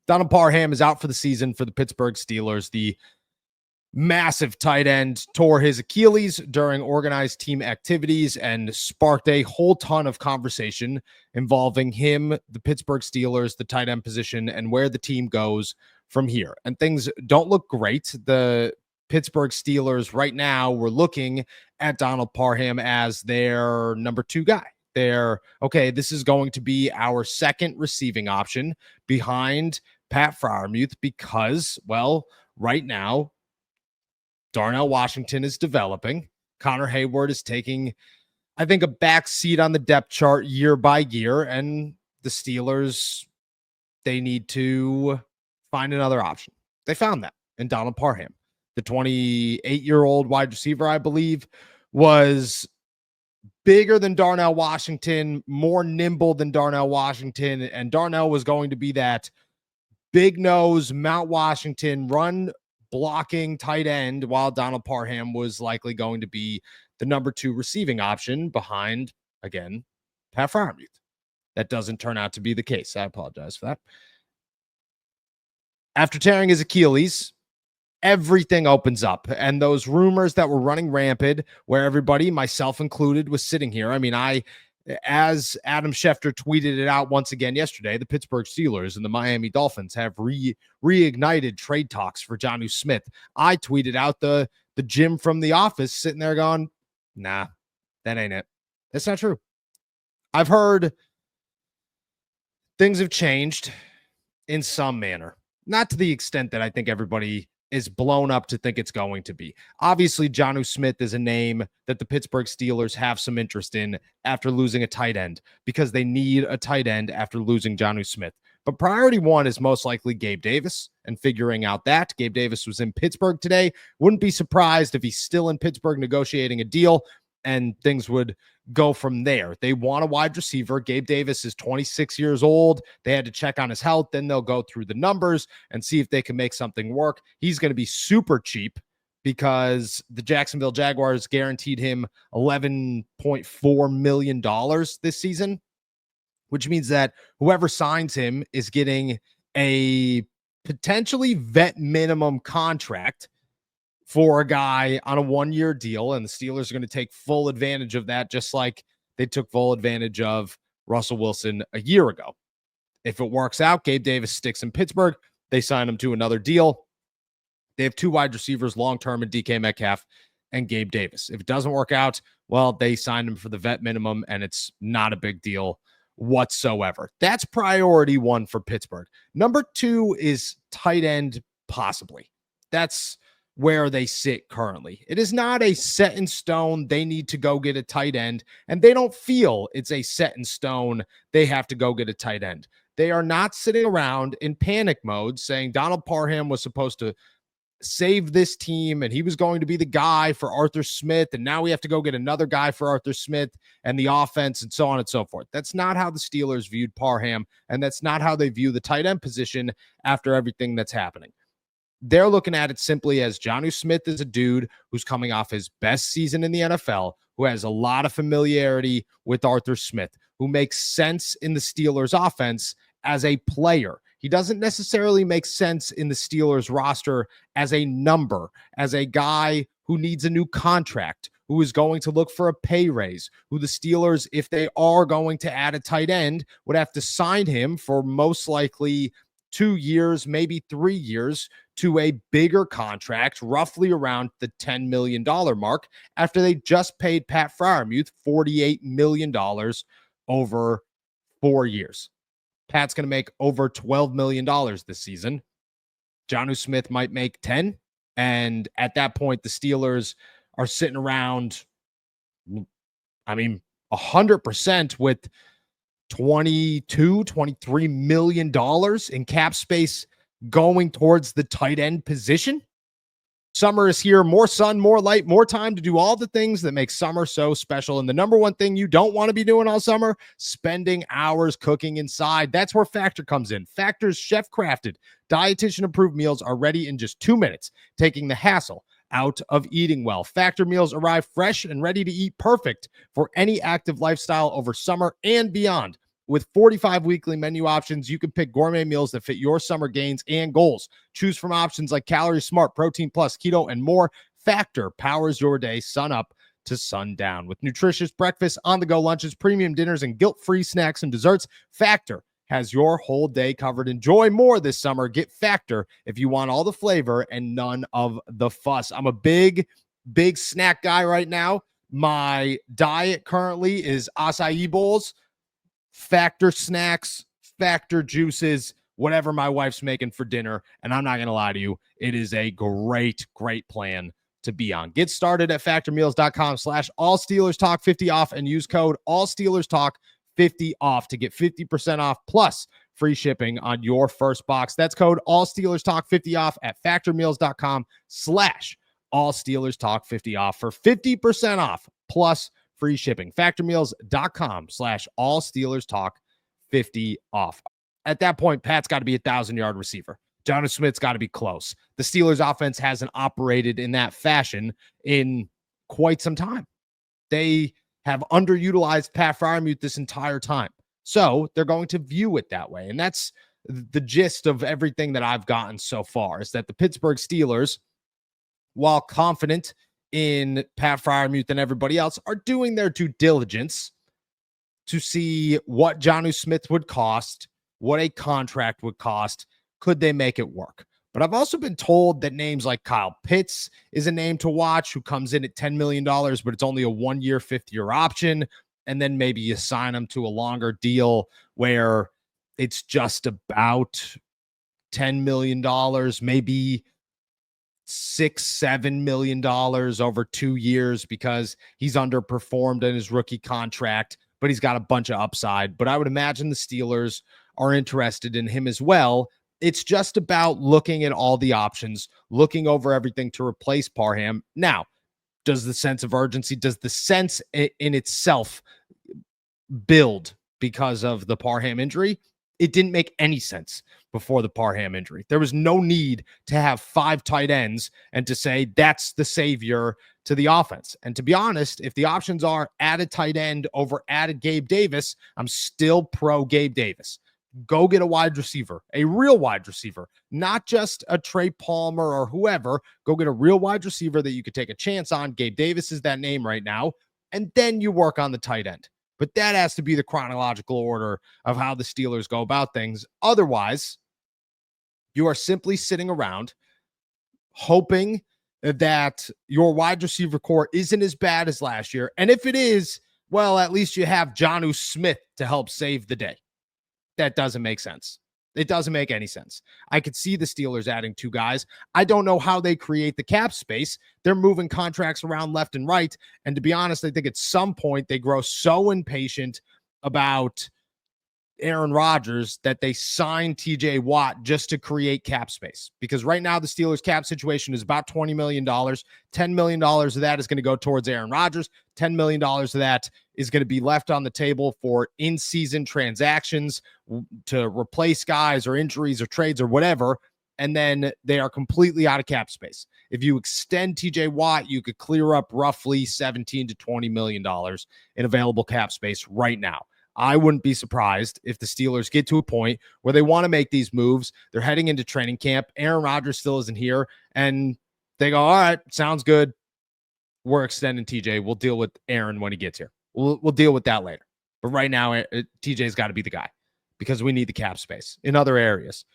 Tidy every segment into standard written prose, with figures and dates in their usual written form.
Donald Parham is out for the season for the Pittsburgh Steelers. The massive tight end tore his Achilles during organized team activities and sparked a whole ton of conversation involving him, the Pittsburgh Steelers, the tight end position, and where the team goes from here. And things don't look great. The Pittsburgh Steelers right now, we're looking at Donald Parham as their number 2 guy. Okay, this is going to be our second receiving option behind Pat Freiermuth because, well, right now, Darnell Washington is developing. Connor Hayward is taking, I think, a back seat on the depth chart year by year. And the Steelers, they need to find another option. They found that in Donald Parham. The 28-year-old wide receiver, I believe, was bigger than Darnell Washington, more nimble than Darnell Washington. And Darnell was going to be that big nose, Mount Washington, run blocking tight end, while Donald Parham was likely going to be the number 2 receiving option behind, again, Pat Freiermuth. That doesn't turn out to be the case. I apologize for that. After tearing his Achilles, everything opens up, and those rumors that were running rampant, where everybody, myself included, was sitting here. I mean, as Adam Schefter tweeted it out once again yesterday, the Pittsburgh Steelers and the Miami Dolphins have reignited trade talks for Jonnu Smith. I tweeted out the Jim from The Office sitting there going, nah, that ain't it. That's not true. I've heard things have changed in some manner, not to the extent that I think everybody is blown up to think it's going to be. Obviously, Jonnu Smith is a name that the Pittsburgh Steelers have some interest in after losing a tight end, because they need a tight end after losing Jonnu Smith. But priority 1 is most likely Gabe Davis and figuring out that. Gabe Davis was in Pittsburgh today. Wouldn't be surprised if he's still in Pittsburgh negotiating a deal, and things would go from there. They want a wide receiver. Gabe Davis is 26 years old. They had to check on his health. Then they'll go through the numbers and see if they can make something work. He's going to be super cheap because the Jacksonville Jaguars guaranteed him $11.4 million this season, which means that whoever signs him is getting a potentially vet minimum contract for a guy on a 1-year deal, and the Steelers are going to take full advantage of that, just like they took full advantage of Russell Wilson a year ago. If it works out, Gabe Davis sticks in Pittsburgh. They sign him to another deal. They have 2 wide receivers long-term in DK Metcalf and Gabe Davis. If it doesn't work out, well, they signed him for the vet minimum, and it's not a big deal whatsoever. That's priority 1 for Pittsburgh. Number 2 is tight end, possibly. That's where they sit currently. It is not a set in stone, they need to go get a tight end, and they don't feel it's a set in stone, they have to go get a tight end. They are not sitting around in panic mode saying Donald Parham was supposed to save this team and he was going to be the guy for Arthur Smith, and now we have to go get another guy for Arthur Smith and the offense and so on and so forth. That's not how the Steelers viewed Parham, and that's not how they view the tight end position after everything that's happening. They're looking at it simply as Jonnu Smith is a dude who's coming off his best season in the NFL, who has a lot of familiarity with Arthur Smith, who makes sense in the Steelers offense as a player. He doesn't necessarily make sense in the Steelers roster as a number, as a guy who needs a new contract, who is going to look for a pay raise, who the Steelers, if they are going to add a tight end, would have to sign him for most likely 2 years, maybe 3 years, to a bigger contract, roughly around the $10 million mark, after they just paid Pat Freiermuth $48 million over 4 years. Pat's going to make over $12 million this season. Jonnu Smith might make 10. And at that point, the Steelers are sitting around, 100% with $23 million in cap space going towards the tight end position. Summer is here. More sun, more light, more time to do all the things that make summer so special. And the number one thing you don't want to be doing all summer, spending hours cooking inside. That's where Factor comes in. Factor's chef-crafted, dietitian-approved meals are ready in just 2 minutes, taking the hassle out of eating well. Factor meals arrive fresh and ready to eat, perfect for any active lifestyle over summer and beyond. With 45 weekly menu options, you can pick gourmet meals that fit your summer gains and goals. Choose from options like Calorie Smart, Protein Plus, Keto, and more. Factor powers your day sun up to sundown. With nutritious breakfast, on-the-go lunches, premium dinners, and guilt-free snacks and desserts, Factor has your whole day covered. Enjoy more this summer. Get Factor if you want all the flavor and none of the fuss. I'm a big snack guy right now. My diet currently is acai bowls, Factor snacks, Factor juices, whatever my wife's making for dinner. And I'm not going to lie to you, it is a great plan to be on. Get started at factormeals.com/allsteelerstalk50 off and use code allsteelerstalk50 off to get 50% off plus free shipping on your first box. That's code allsteelerstalk50 off at factormeals.com/allsteelerstalk50 off for 50% off plus free shipping. Factormeals.com/allsteelerstalk50 off. At that point, Pat's got to be a 1,000-yard receiver. Jonnu Smith's got to be close. The Steelers offense hasn't operated in that fashion in quite some time. They have underutilized Pat Freiermuth this entire time. So they're going to view it that way. And that's the gist of everything that I've gotten so far, is that the Pittsburgh Steelers, while confident in Pat Freiermuth and everybody else, are doing their due diligence to see what Jonnu Smith would cost, what a contract would cost. Could they make it work? But I've also been told that names like Kyle Pitts is a name to watch, who comes in at $10 million, but it's only a 1-year, 5th-year option. And then maybe you sign him to a longer deal where it's just about $10 million, maybe $6-7 million over 2 years because he's underperformed in his rookie contract, but he's got a bunch of upside. But I would imagine the Steelers are interested in him as well. It's just about looking at all the options, looking over everything to replace Parham. Now, does the sense of urgency, does the sense in itself build because of the Parham injury? It didn't make any sense before the Parham injury. There was no need to have 5 tight ends and to say that's the savior to the offense. And to be honest, if the options are add a tight end over add a Gabe Davis, I'm still pro Gabe Davis. Go get a wide receiver, a real wide receiver, not just a Trey Palmer or whoever. Go get a real wide receiver that you could take a chance on. Gabe Davis is that name right now. And then you work on the tight end. But that has to be the chronological order of how the Steelers go about things. Otherwise, you are simply sitting around hoping that your wide receiver core isn't as bad as last year. And if it is, well, at least you have Jonnu Smith to help save the day. That doesn't make sense. It doesn't make any sense. I could see the Steelers adding 2 guys. I don't know how they create the cap space. They're moving contracts around left and right. And to be honest, I think at some point they grow so impatient about Aaron Rodgers that they sign TJ Watt just to create cap space. Because right now the Steelers cap situation is about $20 million. $10 million of that is going to go towards Aaron Rodgers. $10 million of that is going to be left on the table for in-season transactions to replace guys or injuries or trades or whatever. And then they are completely out of cap space. If you extend TJ Watt, you could clear up roughly $17 to $20 million in available cap space right now. I wouldn't be surprised if the Steelers get to a point where they want to make these moves. They're heading into training camp. Aaron Rodgers still isn't here. And they go, all right, sounds good. We're extending TJ. We'll deal with Aaron when he gets here. We'll deal with that later. But right now, TJ's got to be the guy because we need the cap space in other areas.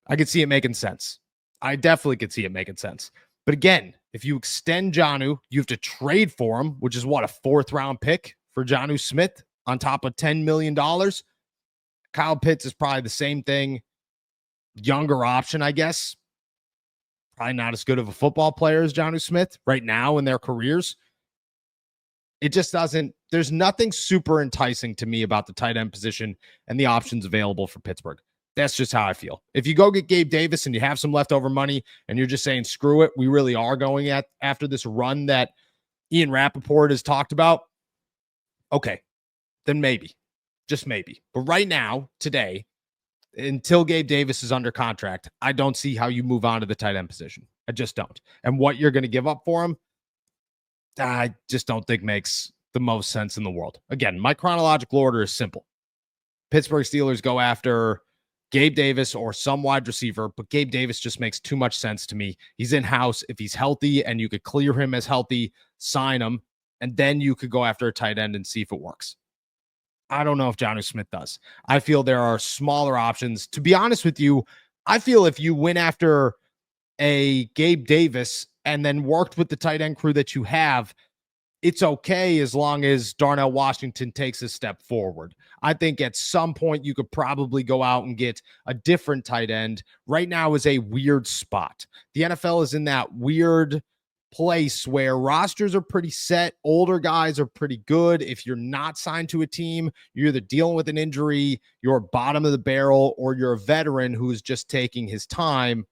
I could see it making sense. I definitely could see it making sense. But again, if you extend Jonnu, you have to trade for him, which is what, a 4th-round pick for Jonnu Smith on top of $10 million. Kyle Pitts is probably the same thing. Younger option, I guess. Probably not as good of a football player as Jonnu Smith right now in their careers. It just doesn't, there's nothing super enticing to me about the tight end position and the options available for Pittsburgh. That's just how I feel. If you go get Gabe Davis and you have some leftover money and you're just saying, screw it, we really are going after this run that Ian Rappaport has talked about, okay, then maybe, just maybe. But right now, today, until Gabe Davis is under contract, I don't see how you move on to the tight end position. I just don't. And what you're going to give up for him, I just don't think makes the most sense in the world. Again, my chronological order is simple. Pittsburgh Steelers go after Gabe Davis or some wide receiver, but Gabe Davis just makes too much sense to me. He's in-house. If he's healthy and you could clear him as healthy, sign him, and then you could go after a tight end and see if it works. I don't know if Jonnu Smith does. I feel there are smaller options. To be honest with you, I feel if you went after a Gabe Davis and then worked with the tight end crew that you have, it's okay as long as Darnell Washington takes a step forward. I think at some point you could probably go out and get a different tight end. Right now is a weird spot. The NFL is in that weird place where rosters are pretty set. Older guys are pretty good. If you're not signed to a team, you're either dealing with an injury, you're bottom of the barrel, or you're a veteran who's just taking his time.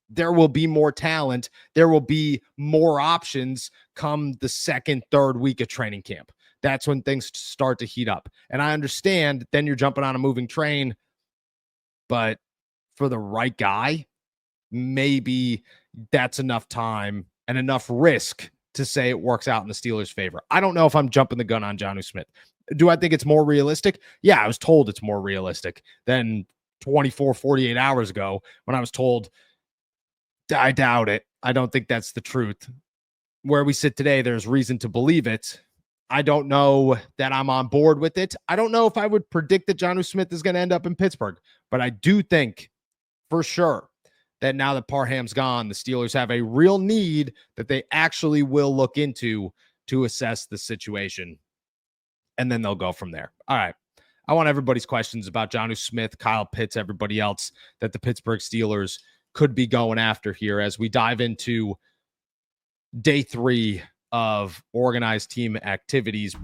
There will be more talent. There will be more options come the second, third week of training camp. That's when things start to heat up. And I understand then you're jumping on a moving train, but for the right guy, maybe that's enough time and enough risk to say it works out in the Steelers' favor. I don't know if I'm jumping the gun on Jonnu Smith. Do I think it's more realistic? Yeah, I was told it's more realistic than 24, 48 hours ago when I was told I doubt it. I don't think that's the truth. Where we sit today, there's reason to believe it. I don't know that I'm on board with it. I don't know if I would predict that Jonnu Smith is going to end up in Pittsburgh, but I do think for sure that now that Parham's gone, the Steelers have a real need that they actually will look into to assess the situation, and then they'll go from there. All right. I want everybody's questions about Jonnu Smith, Kyle Pitts, everybody else that the Pittsburgh Steelers could be going after here as we dive into day 3 of organized team activities.